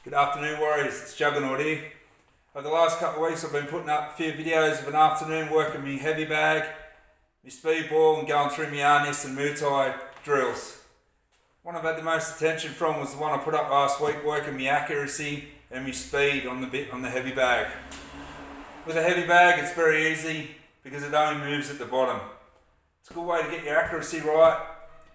Good afternoon, Warriors. It's Juggernaut here. Over the last couple of weeks I've been putting up a few videos of an afternoon working my heavy bag, my speed ball and going through my harness and Muay Thai drills. One I've had the most attention from was the one I put up last week, working my accuracy and my speed on the heavy bag. With a heavy bag it's very easy because it only moves at the bottom. It's a good way to get your accuracy right,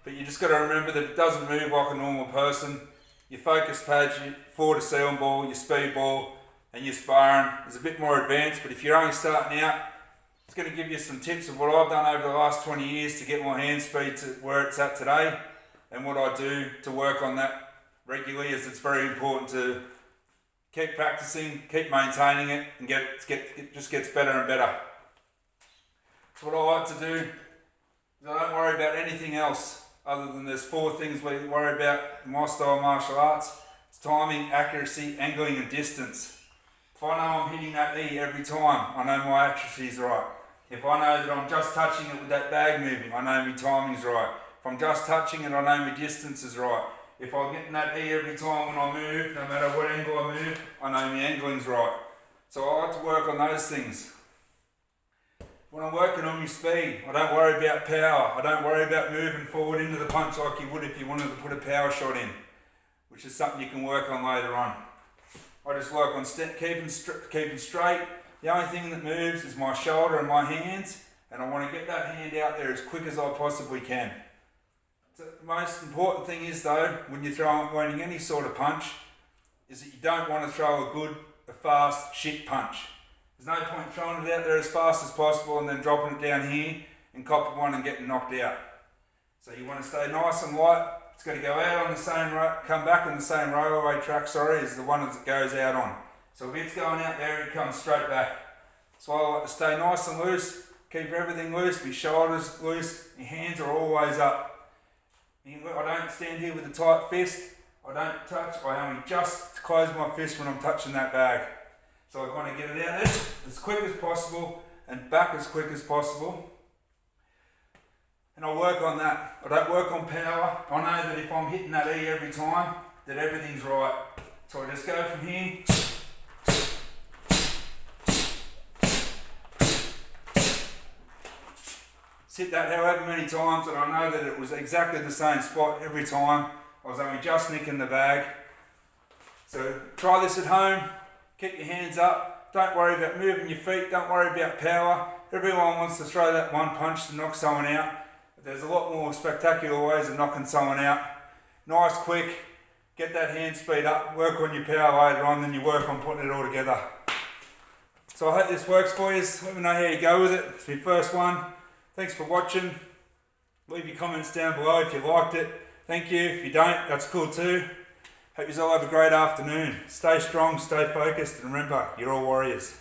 but you just got to remember that it doesn't move like a normal person. Your focus pads, your forward to ceiling ball, your speed ball and your sparring is a bit more advanced, but if you're only starting out, it's going to give you some tips of what I've done over the last 20 years to get my hand speed to where it's at today, and what I do to work on that regularly, as it's very important to keep practicing, keep maintaining it, and it just gets better and better. So what I like to do is I don't worry about anything else other than there's 4 things we worry about in my style of martial arts. It's timing, accuracy, angling and distance. If I know I'm hitting that E every time, I know my accuracy is right. If I know that I'm just touching it with that bag moving, I know my timing's right. If I'm just touching it, I know my distance is right. If I'm getting that E every time when I move, no matter what angle I move, I know my angling's right. So I like to work on those things. When I'm working on my speed, I don't worry about power. I don't worry about moving forward into the punch like you would if you wanted to put a power shot in, which is something you can work on later on. I just work on keeping straight. The only thing that moves is my shoulder and my hands, and I want to get that hand out there as quick as I possibly can. So the most important thing is though, when you're throwing any sort of punch, is that you don't want to throw a fast shit punch. There's no point throwing it out there as fast as possible and then dropping it down here and copping one and getting knocked out. So you want to stay nice and light. It's got to go out on the same come back on the same railway track, as the one that it goes out on. So if it's going out there, it comes straight back. So I like to stay nice and loose, keep everything loose, my shoulders loose, my hands are always up. I don't stand here with a tight fist, I don't touch, I only just close my fist when I'm touching that bag. So I want to get it out there as quick as possible and back as quick as possible. And I work on that. I don't work on power. I know that if I'm hitting that E every time, that everything's right. So I just go from here. Sit that however many times, and I know that it was exactly the same spot every time. I was only just nicking the bag. So try this at home. Keep your hands up. Don't worry about moving your feet. Don't worry about power. Everyone wants to throw that one punch to knock someone out. But there's a lot more spectacular ways of knocking someone out. Nice, quick. Get that hand speed up. Work on your power later on, then you work on putting it all together. So I hope this works for you. Let me know how you go with it. It's my first one. Thanks for watching. Leave your comments down below if you liked it. Thank you. If you don't, that's cool too. Hope you all have a great afternoon. Stay strong, stay focused, and remember, you're all warriors.